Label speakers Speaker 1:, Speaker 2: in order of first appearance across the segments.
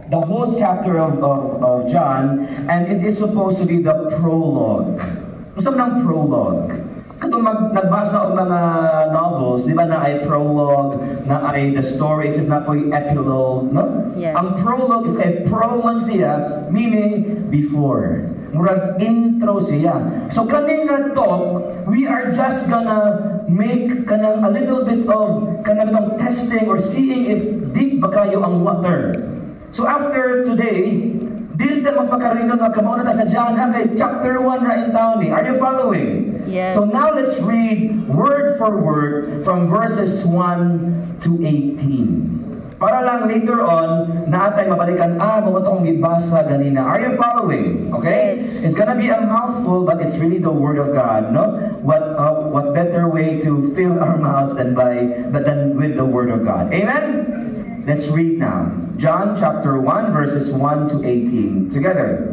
Speaker 1: the whole chapter of John, and it is supposed to be the prologue. Gusto mo ng prologue? Kung nagbasa og mga novels, di ba na ay prologue, na ay the story, it's not po epilogue, no?
Speaker 2: Yes.
Speaker 1: Ang prologue is kay pro man siya, meaning before. Murag intro siya. So kaning talk, we are just gonna make kanang a little bit of kanang testing or seeing if deep ba kayo ang water. So after today, dili ta magpakaringon nga kamo na sa John kay chapter 1 ra in town ni. Are you following?
Speaker 2: Yes.
Speaker 1: So now let's read word for word from verses 1 to 18. Para lang later on, naatay mabalikan, mga itong gibasa ganina. Are you following? Okay?
Speaker 2: Yes.
Speaker 1: It's gonna be a mouthful, but it's really the Word of God, no? What better way to fill our mouths than with the Word of God. Amen? Let's read now. John chapter 1, verses 1 to 18. Together.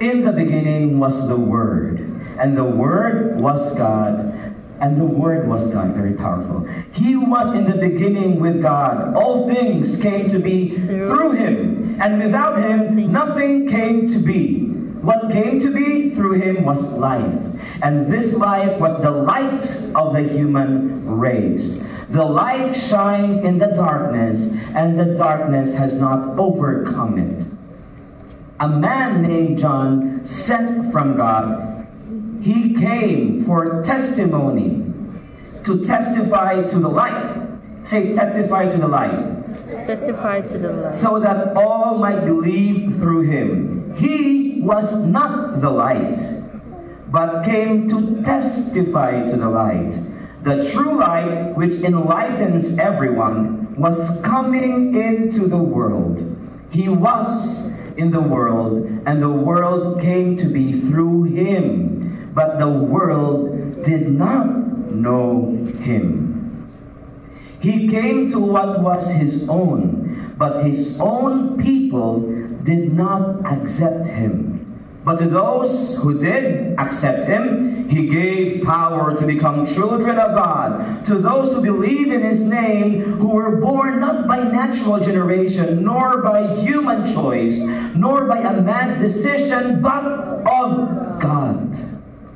Speaker 1: In the beginning was the Word, and the Word was God, and the Word was God. Very powerful. He was in the beginning with God. All things came to be through Him, and without Him nothing came to be. What came to be through Him was life, and this life was the light of the human race. The light shines in the darkness, and the darkness has not overcome it. A man named John, sent from God, he came for testimony, to testify to the light. Say, testify to the light.
Speaker 2: Testify to the light.
Speaker 1: So that all might believe through him. He was not the light, but came to testify to the light. The true light, which enlightens everyone, was coming into the world. He was in the world, and the world came to be through him. But the world did not know him. He came to what was his own, but his own people did not accept him. But to those who did accept him, he gave power to become children of God. To those who believe in his name, who were born not by natural generation, nor by human choice, nor by a man's decision, but of God.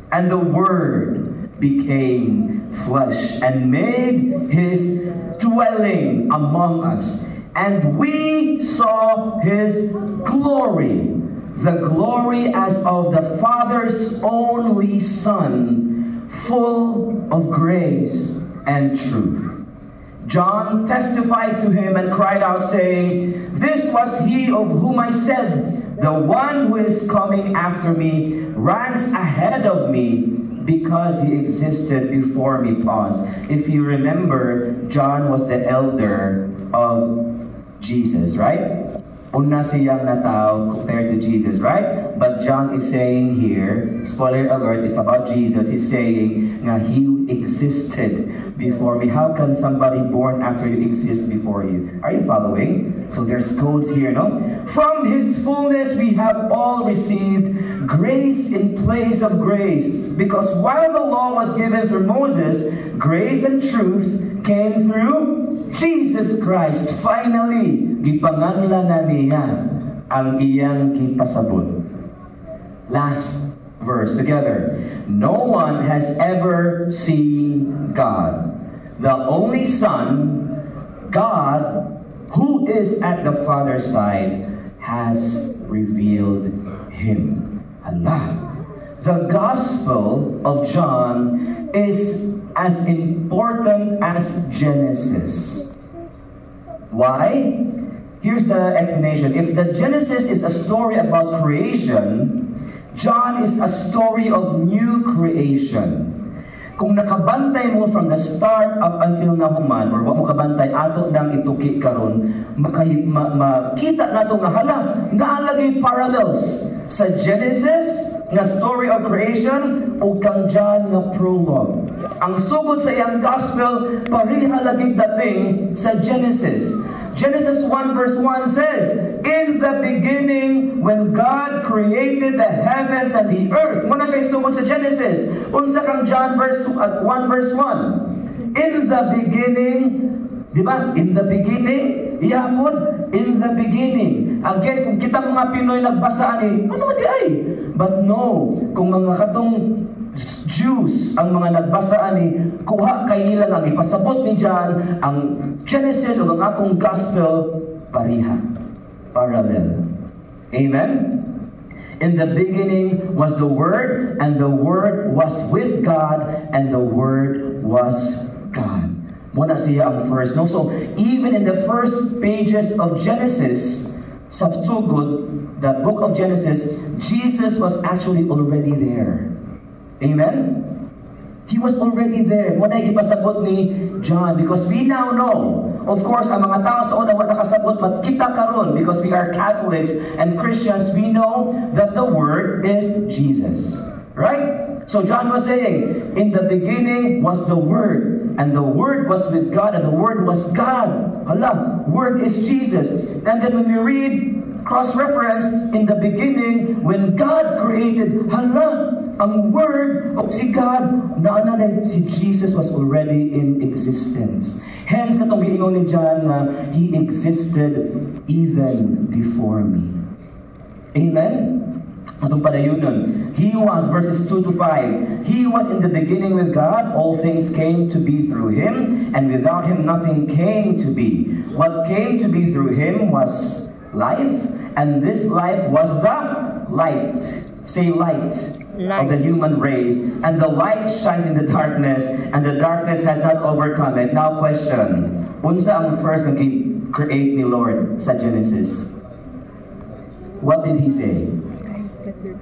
Speaker 1: And the Word became flesh and made his dwelling among us. And we saw his glory, the glory as of the Father's only Son, full of grace and truth. John testified to him and cried out, saying, "This was he of whom I said, the one who is coming after me ranks ahead of me, because he existed before me." Pause. If you remember, John was the elder of Jesus, right? Una siyang natao compared to Jesus, right? But John is saying here, spoiler alert, it's about Jesus. He's saying na he existed before me. How can somebody born after you exist before you? Are you following? So there's codes here, no? From his fullness we have all received grace in place of grace. Because while the law was given through Moses, grace and truth came through Jesus Christ. Finally, gipanganlan na niya ang iyang kipasabot. Last verse together. No one has ever seen God. The only Son, God, who is at the Father's side, has revealed him. Allah. The Gospel of John is as important as Genesis. Why? Here's the explanation. If the Genesis is a story about creation, John is a story of new creation. Kung nakabantay mo from the start up until nahuman, or wa mo kabantay ato nang ituki karon, makita nato nga hala, naalagay parallels sa Genesis nga story of creation o kang John nga prologue. Ang sugod sa iyang gospel pareha lagi dating sa Genesis. Genesis 1 verse 1 says, "In the beginning, when God created the heavens and the earth." Muna siya sugod sa Genesis. Unsa kang John 1 verse 1. In the beginning, di ba? In the beginning, Iyapon, in the beginning. Again, kung kita mga Pinoy nagbasa ani, ano man di ay? But no, kung mga katong Jews ang mga nagbasa ani, kuha kay nila nga ipasabot ni John ang Genesis o ang akong gospel pareha, parallel. Amen? In the beginning was the Word, and the Word was with God, and the Word was God. Muna siya ang first. No? So, even in the first pages of Genesis, sa sugod, the book of Genesis, Jesus was actually already there. Amen? He was already there. Muna ipasabot ni John, because we now know, of course, ang mga tao sa una wala nakasabot, but kita karon, because we are Catholics and Christians, we know that the Word is Jesus. Right? So John was saying, in the beginning was the Word, and the Word was with God, and the Word was God. Hala, Word is Jesus. And then when we read, cross-reference, in the beginning, when God created, hala, ang Word of si God, naananay, si Jesus was already in existence. Hence, itong giingon ni John na He existed even before me. Amen? Atong padayunon. He was, verses 2 to 5, He was in the beginning with God, all things came to be through Him, and without Him nothing came to be. What came to be through Him was life, and this life was the light. Say light. Of the human race, and the light shines in the darkness, and the darkness has not overcome it. Now question, unsa ang first na create ni Lord sa Genesis? What did He say?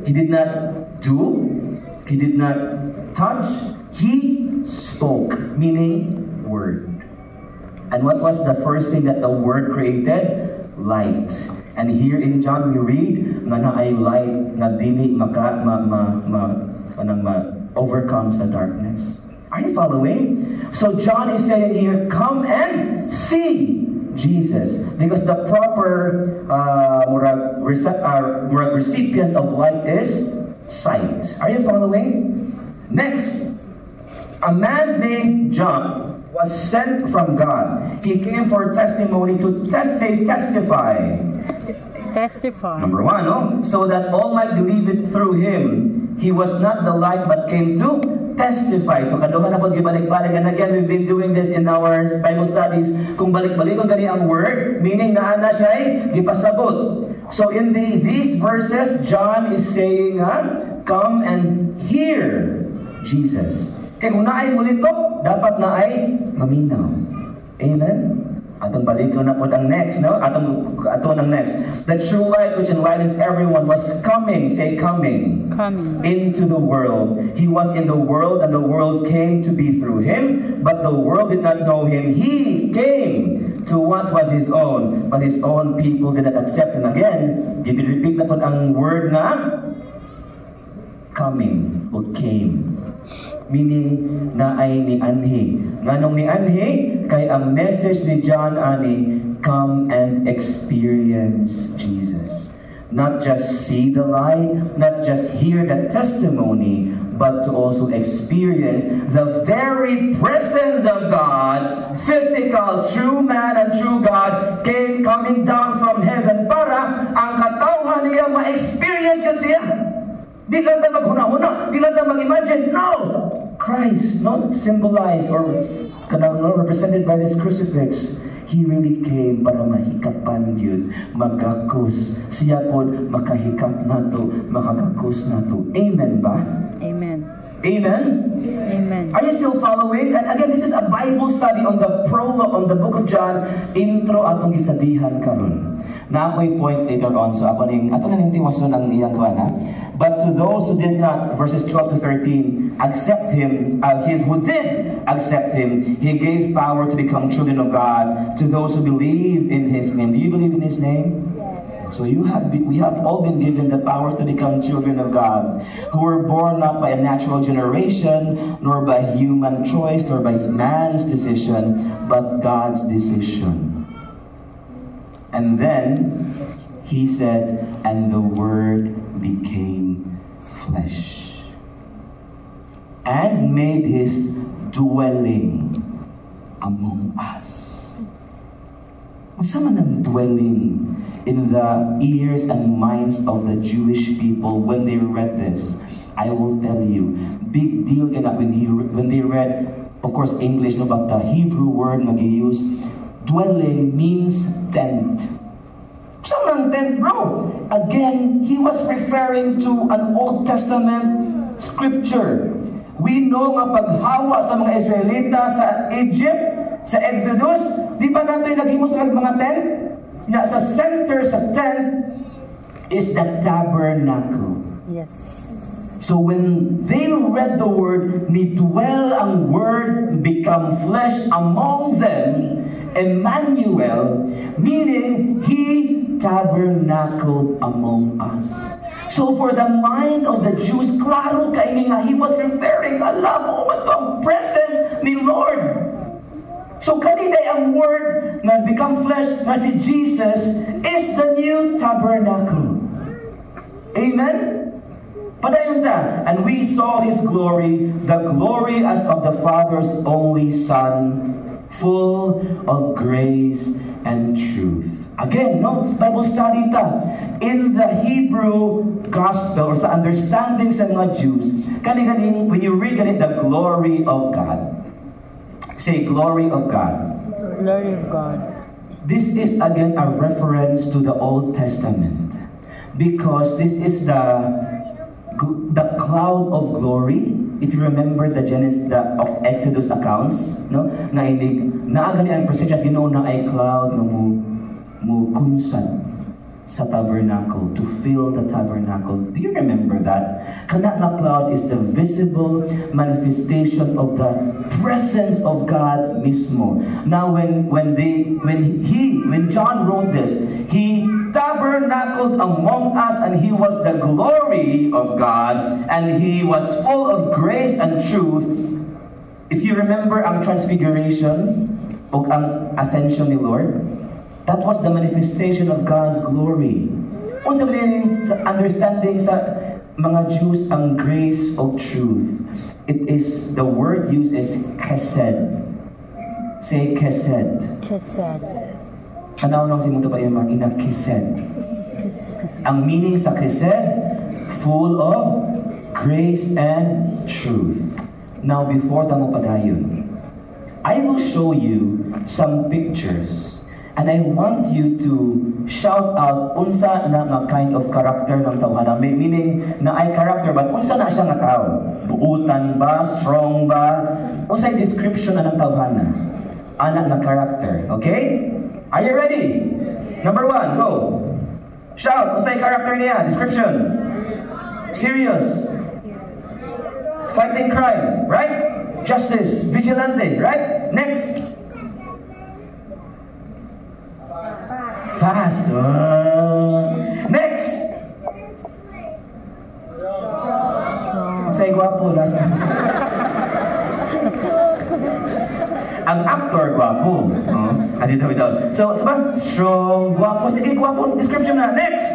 Speaker 1: He did not do, He did not touch, He spoke, meaning Word. And what was the first thing that the Word created? Light. And here in John we read nga na ay light nga dili overcome sa darkness. Are you following? So John is saying here, come and see Jesus, because the proper recipient of light is sight. Are you following? Next, a man named John was sent from God. He came for testimony to testify. Number one, no? So that all might believe it through Him. He was not the light, but came to testify. So kaduha na po gibalik-balik, and again we've been doing this in our Bible studies. Kung balik-balik kung gani ang word, meaning na ana siya ay gipasabot. So in these verses, John is saying, come and hear Jesus. Kaya kung naay mulitok, dapat na ay maminaw. Amen? Atong balik ko na po ang next, no? Atong ang next. The true light which enlightens everyone was coming, say coming, into the world. He was in the world, and the world came to be through Him, but the world did not know Him. He came to what was His own, but His own people did not accept Him. Again, repeat na po ang word na coming, or came. Meaning na ay ni anhi. Nganong ni anhi, kay ang message ni John ani, come and experience Jesus. Not just see the light, not just hear the testimony, but to also experience the very presence of God, physical, true man and true God, coming down from heaven para ang katawhan niya ma-experience ka siya. Di lang na maghuna-huna, di lang na mag-imagine. No! Christ, not symbolized or represented by this crucifix. He really came para mahikapan yun, magakos. Siya po makahikap nato, makagakos nato. Amen ba?
Speaker 2: Amen.
Speaker 1: Amen?
Speaker 2: Amen.
Speaker 1: Are you still following? And again, this is a Bible study on the prologue, on the book of John, intro atong gisadihan karon. Na ako'y point later on, so ato na nintiwason ang iyang kuwan, ha? But to those who did not, verses 12 to 13, accept Him, who did accept Him, He gave power to become children of God, to those who believe in His name. Do you believe in His name? So we have all been given the power to become children of God, who were born not by a natural generation, nor by human choice, nor by man's decision, but God's decision. And then He said, and the Word became flesh and made His dwelling among us. Unsa man ang dwelling in the ears and minds of the Jewish people when they read this? I will tell you, big deal kana when they read, of course, English, no, but the Hebrew word nag-use, dwelling means tent. Saan ang tent, bro? Again, he was referring to an Old Testament scripture. We know nga paghawa sa mga Israelita sa Egypt, sa Exodus, di ba nato yung naghimos ng mga tent? Na sa center sa tent is the tabernacle.
Speaker 2: Yes.
Speaker 1: So when they read the word, ni dwell ang word become flesh among them, Emmanuel, meaning he tabernacled among us. So for the mind of the Jews, klaro kaini nga, he was referring, alam mo ba ito ang presence ni Lord. So kanina ang word na become flesh na si Jesus is the new tabernacle. Amen? Padayon ta, and we saw His glory, the glory as of the Father's only Son, full of grace and truth. Again, no, Bible study ta. In the Hebrew gospel, or sa understanding sa mga Jews, kani-kaning, when you read it, the glory of God. Say, glory of God.
Speaker 2: Glory of God.
Speaker 1: This is again a reference to the Old Testament. Because this is the cloud of glory. If you remember the of Exodus accounts, no, na inig naagani ang presensya sino na ay cloud no mo kunsan sa tabernacle, to fill the tabernacle. Do you remember that? Kana na cloud is the visible manifestation of the presence of God mismo. Now when John wrote this, he tabernacled among us, and he was the glory of God, and he was full of grace and truth. If you remember ang transfiguration o ang ascension ni Lord, that was the manifestation of God's glory. Kung sabihin sa understanding sa mga Jews ang grace of truth, it is, the word used is chesed. Say chesed.
Speaker 2: Chesed.
Speaker 1: Hanaw lang si Muto pa yung mga ina, chesed. Ang meaning sa chesed, full of grace and truth. Now, before tamo padayon, I will show you some pictures. And I want you to shout out unsa na nga kind of character ng tawhana. May meaning na ay character, but unsa na siya nga tao? Buutan ba? Strong ba? Unsay description na ng tawhana? Anak na character. Okay? Are you ready? Number 1, go. Shout. Unsay character niya? Description. Serious. Fighting crime. Right? Justice. Vigilante. Right? Next. Fast. Next. Say guwapo. Ang actor guwapo. Dito. So, sabi, strong, guwapo. Sige, guwapo. Description na. Next.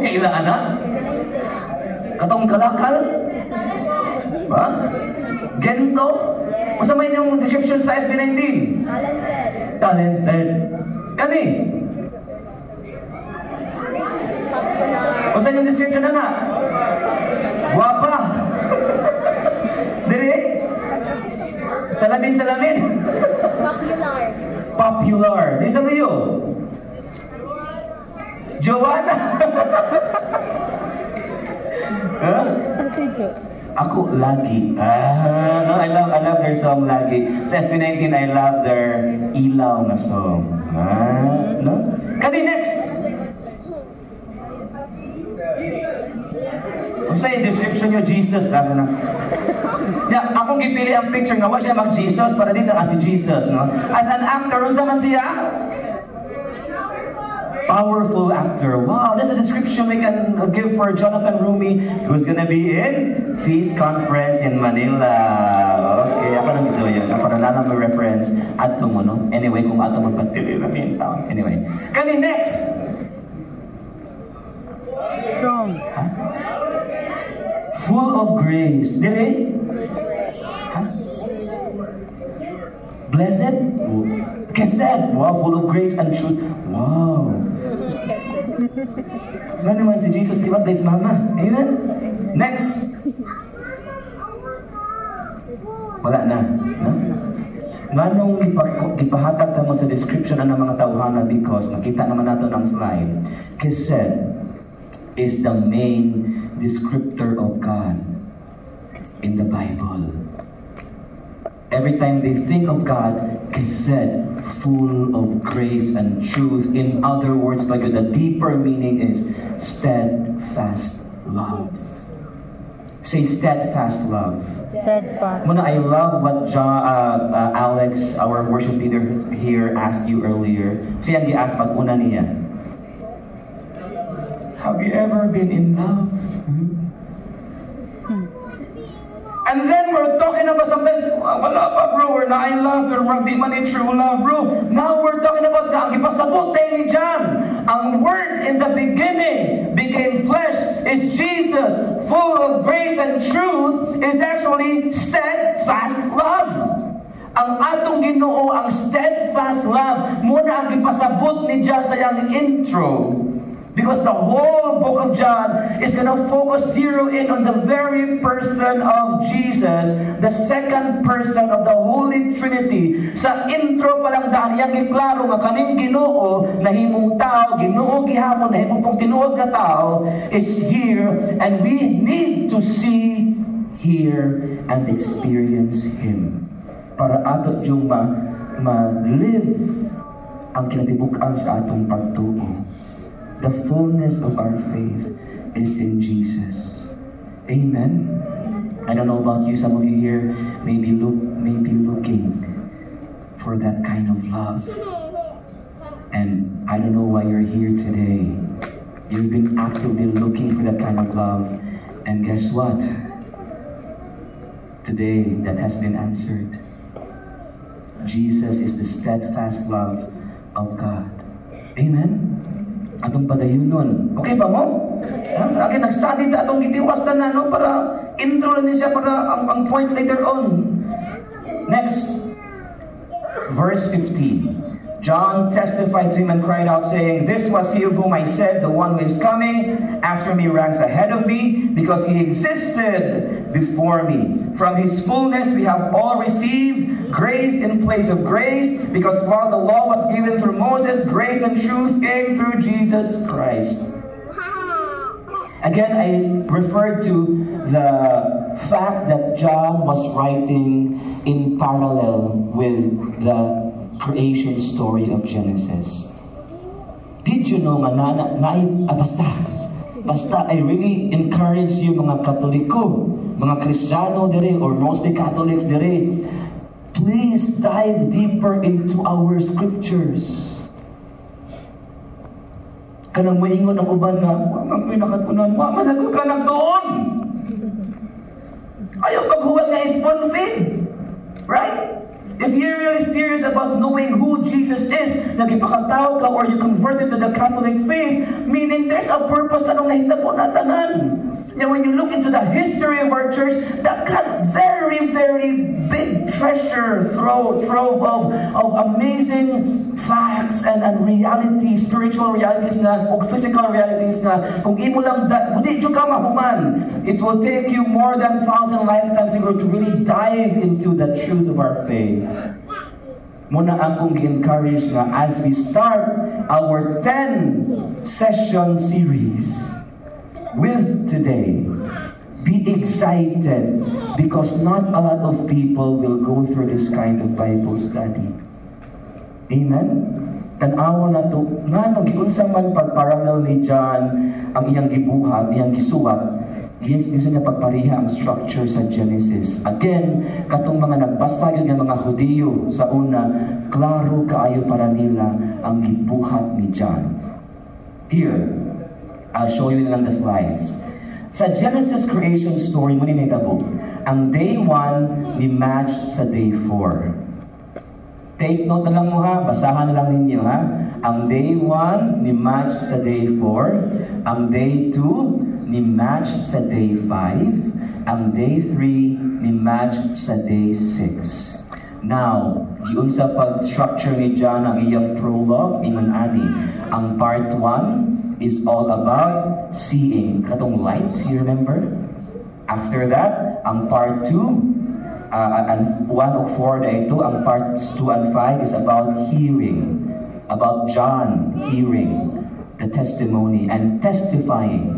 Speaker 1: Kailangan na? Katong kalakal? Ba? Gento? Masama yung description sa SB19? Talented. Kani? Masama yung description na na? Guwapa. Diri? Salamin. Popular. Di sa iyo? Joanna. Huh? Ako, Lagi. No, I love their song, Lagi. Sa SB19, I love their Ilaw na song. No? Kani next? Kung sa'yo, description nyo, Jesus. Lasa na. Yeah, akong gipili ang picture nga, siya mag-Jesus para din na si Jesus, no? As an actor, unsa man siya? Powerful actor. Wow, that's a description we can give for Jonathan Rumi, who's gonna be in Feast Conference in Manila. Okay, ako nang ito yun. Ako na lang may reference. Ato mo, no? Anyway, kung ato mo patili na in town. Anyway. Kani next!
Speaker 2: Strong.
Speaker 1: Huh? Full of grace. Dili? Huh? Blessed? Kesed. Wow, full of grace and truth. Wow. Nga naman si Jesus, di ba? Bless Mama. Amen? Next. Wala na. No? Nga nung ipahatag mo sa description ng mga tawhana because nakita naman nato ng slide. Kesed is the main descriptor of God in the Bible. Every time they think of God, Kesed, full of grace and truth. In other words, the deeper meaning is steadfast love. Say steadfast love.
Speaker 2: Steadfast.
Speaker 1: Muna, I love what Alex, our worship leader here, asked you earlier. Siya ang gi-ask pag una niya. Have you ever been in love? And then we're talking about sometimes, wala pa bro, we're not in love, pero di man in true love bro. Now we're talking about ang ipasabot tayo ni John. Ang word in the beginning became flesh is Jesus, full of grace and truth, is actually steadfast love. Ang atong Ginoo, ang steadfast love, muna ang ipasabot ni John sa iyang intro. Because the whole book of John is going to zero in on the very person of Jesus, the second person of the Holy Trinity. Sa intro pa lang dahil yung iklaro nga kaning Ginoo, nahimong tao, Ginoo gihapon, nahimong pong tinuod na tao, is here, and we need to see, hear, and experience Him. Para ato yung ma-live ang kinatibuk-an sa atong pagtuo. The fullness of our faith is in Jesus. Amen? I don't know about you, some of you here may be looking for that kind of love. And I don't know why you're here today. You've been actively looking for that kind of love. And guess what? Today, that has been answered. Jesus is the steadfast love of God. Amen? Atong padayon nun. Okay ba mo? Okay, nag-study na atong gitiwas na no? Para intro na niya para ang point later on. Next. Verse 15. John testified to him and cried out, saying, "This was he of whom I said, the one who is coming after me ranks ahead of me, because he existed before me. From his fullness we have all received grace in place of grace, because while the law was given through Moses, grace and truth came through Jesus Christ." Again, I referred to the fact that John was writing in parallel with the creation story of Genesis. Did you know basta I really encourage you mga Katoliko, mga Kristiyano dire, or mostly Catholics dire, please dive deeper into our scriptures. Kanang maingon ang uban na, ang pinakatunan, masagot ka na doon. Ayaw paghuwag na spoon feed. Right? If you're really serious about knowing who Jesus is, nagipakataw ka or you converted to the Catholic faith, meaning there's a purpose na nung nahitabo na tanan. Now, when you look into the history of our church, that got very, very big treasure trove of amazing facts and realities, spiritual realities na, o physical realities na, kung imo lang, hindi ka mahuman. It will take you more than 1,000 lifetimes to really dive into the truth of our faith. Muna akong encourage na as we start our 10-session series with today, be excited because not a lot of people will go through this kind of Bible study. Amen? Tanawa na to, nga nung giunsa man pagparallel ni John ang iyang gibuhat, iyang gisuwat, yes, yun na pagpariha ang structure sa Genesis. Again, katong mga nagbasa yun ng mga Hudiyo sa una, klaro kaayo para nila ang gibuhat ni John. Here, I'll show you lang the slides. Sa Genesis creation story, muna nitabo, ang day 1 ni match sa day 4. Take note na lang mo ha, basahan na lang ninyo ha. Ang day 1 ni match sa day 4, ang day 2 ni match sa day 5, ang day 3 ni match sa day 6. Now, giunsa pag-structure ni John ang iyang prologue, ingon ani. Ang part 1 is all about seeing, katong light, you remember? After that, ang part 2, and 1 o 4 na ito, ang parts 2 and 5 is about hearing, about John hearing the testimony and testifying.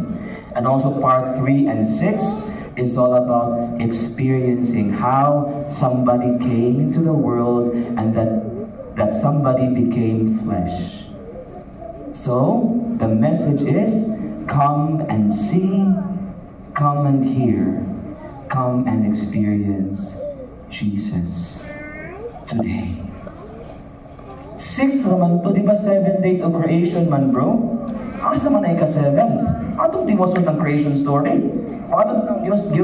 Speaker 1: And also part 3 and 6 is all about experiencing how somebody came into the world and that somebody became flesh. So, the message is, come and see, come and hear, come and experience Jesus today. 6 naman to, di ba 7 days of creation man, bro? Asa man ay ka-7th? Atong diwason ng creation story. Atong Diyos ni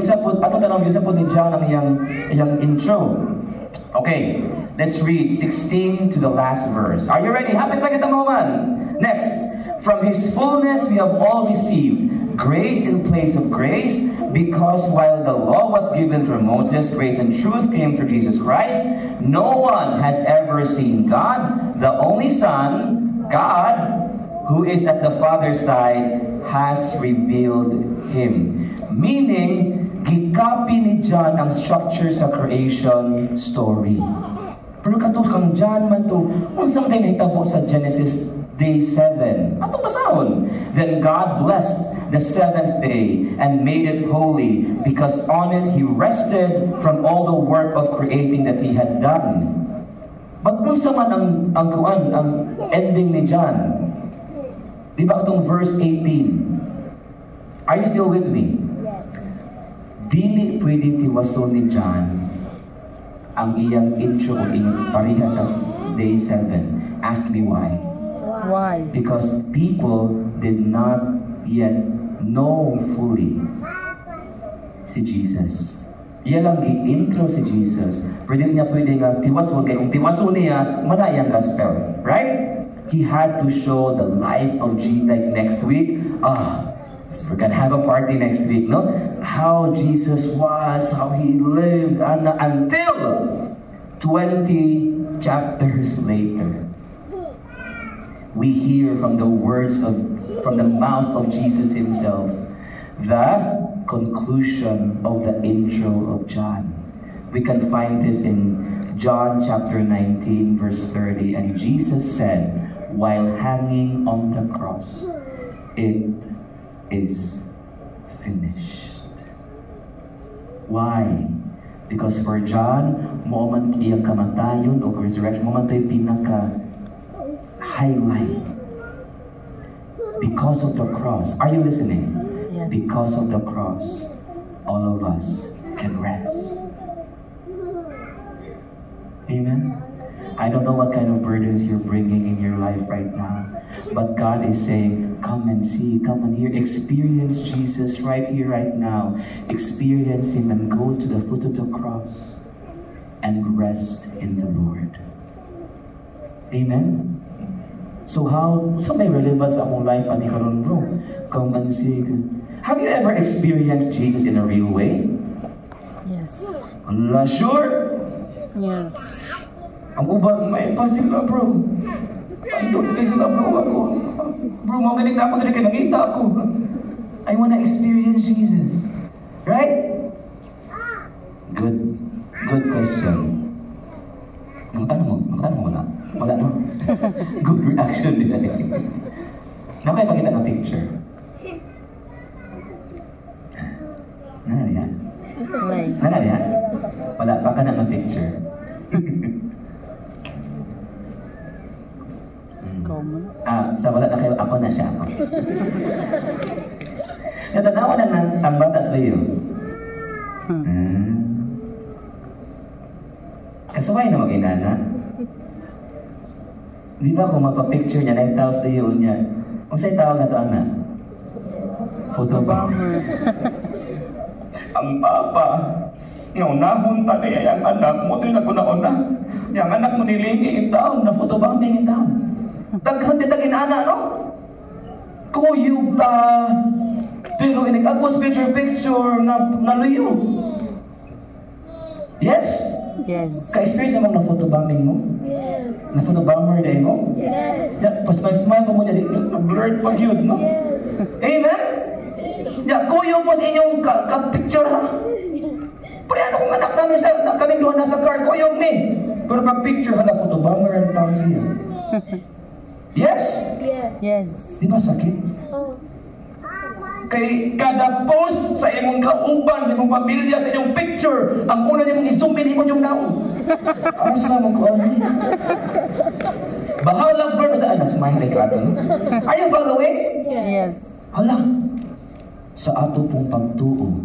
Speaker 1: John ang iyang intro. Okay, let's read 16 to the last verse. Are you ready? Hapit lang at the moment. Next, from His fullness we have all received grace in place of grace, because while the law was given through Moses, grace and truth came through Jesus Christ. No one has ever seen God. The only Son, God, who is at the Father's side, has revealed Him. Meaning, gikapi ni John ang structure sa creation story. Pero katong kang John man to, unsang day nahitabo sa Genesis day 7. Atong basahon. Then God blessed the 7th day and made it holy, because on it He rested from all the work of creating that He had done. But unsa man ang ending ni John? Di ba itong verse 18? Are you still with me?
Speaker 2: Yes.
Speaker 1: Dili pwede tiwason ni John ang iyang intro pareha sa day 7. Ask me why.
Speaker 2: Why?
Speaker 1: Because people did not yet know fully si Jesus. Iyan lang gi-intro si Jesus. Pwede niya tiwason, kaya kung tiwason niya, manayang gospel. Right? He had to show the life of Jesus. Like next week, we're gonna have a party next week, no? How Jesus was, how He lived, until 20 chapters later, we hear from the from the mouth of Jesus Himself, the conclusion of the intro of John. We can find this in John chapter 19, verse 30, and Jesus said, while hanging on the cross, it is finished. Why? Because for John, moment iyang kamatayon o resurrection, moment ito yung pinaka-highlight. Because of the cross. Are you listening?
Speaker 2: Yes.
Speaker 1: Because of the cross, all of us can rest. Amen? I don't know what kind of burdens you're bringing in your life right now, but God is saying, come and see, come and hear, experience Jesus right here, right now. Experience Him and go to the foot of the cross and rest in the Lord. Amen? So may relevance sa akong life ani karon, bro? Come and see. Have you ever experienced Jesus in a real way?
Speaker 2: Yes.
Speaker 1: Allah, sure?
Speaker 2: Yes.
Speaker 1: Ang ubang may pa sila, bro. Andun kayo sila, bro. Bro, mga galing na ako na rin nakita ako. I wanna experience Jesus. Right? Good question. Magtanong mo wala? Wala, no? Good reaction nila. Na kayo pakita ng picture. Nangyari yan? Nangyari yan? Wala, baka na ng picture.
Speaker 2: Common.
Speaker 1: Sa wala na kayo, ako na siya. Natanawa na ang bata sa iyo. Kasabay na mag-inana. Di ba kung mapapicture niya, nag-tawag sa iyo niya. Kung sa'yo tawag na ito, anak? Photobomber. Ang papa, yung nahunta niya yung anak mo, ito yung naguna-una. Yung anak mo nilingi itaw, na photobombing itaw. Daghan din tag-inana, no? Kuyog ta. Pero inigagwas picture, naluyo. Yes?
Speaker 2: Yes.
Speaker 1: Ka-experience naman na photobombing mo?
Speaker 3: Yes.
Speaker 1: Na photobomber dahil mo?
Speaker 3: Yes.
Speaker 1: Ya, pas mag-smile mo jadi blurred pag yun, no?
Speaker 3: Yes.
Speaker 1: Amen? Ya, kuyo po sa inyong ka-picture, ha? Pero ano kung anak namin kaming doon nasa car, kuyog mi. Pero pag picture, hala, photobomber ang tao siya. Yes?
Speaker 3: Yes.
Speaker 2: Yes.
Speaker 1: Di ba sakit?
Speaker 3: Oh.
Speaker 1: Kay kada post sa imong kauban, sa imong pamilya, sa inyong picture, ang una nimong i-zoom in imong yung naong. Asa mong kuwan ni? Bahala bro sa anak, smile like ato. Are you following?
Speaker 2: Yes.
Speaker 1: Hala, sa ato pong pagtuo,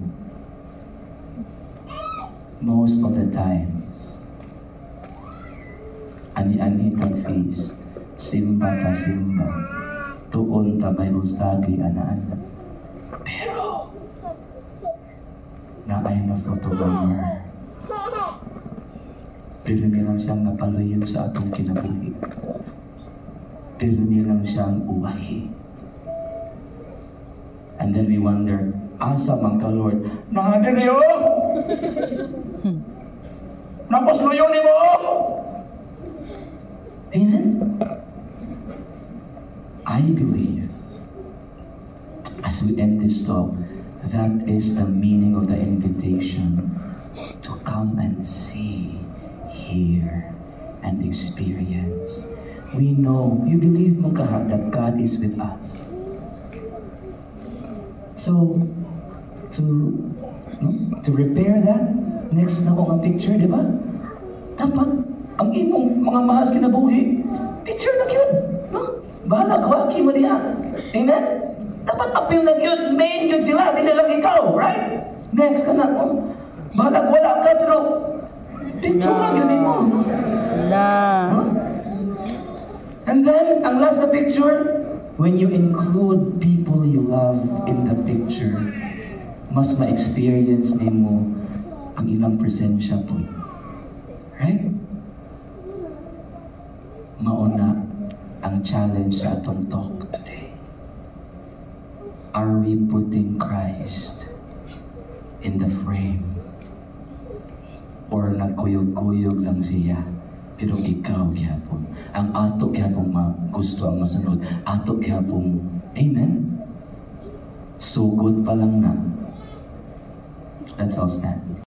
Speaker 1: most of the time, ani-ani tag feast, simba ta simba, tuon ta Bible study, ana-ana. Pero, naay na photobomber. Pero lang siyang napalayo sa atong kinabuhi. Pero lang siyang uwahi. And then we wonder, asa man ka Lord? Nakadiri o! Napasluyo ni mo! Amen? I believe, as we end this talk, that is the meaning of the invitation to come and see, hear, and experience. We know, you believe mo kahat that God is with us. So, to repair that, next na ko ang picture, di ba? Dapat, ang imong mga mahas kinabuhi, picture na yun. No? Bahala ka, kimo diha. Amen? Dapat appeal na yun, main yun sila, hindi lang ikaw, right? Next ka na, oh. Bahala, wala ka, pero picture na yun mo. No? Huh? And then, ang last na picture, when you include people you love in the picture, mas ma-experience nimo ang ilang presensya po. Right? Mauna ang challenge sa atong talk today. Are we putting Christ in the frame? Or nagkuyog-kuyog lang siya? Pero ikaw gyapon. Ang ato gyapon gusto ang masunod. Ato gyapon. Amen? Sugod pa lang na. Let's all stand.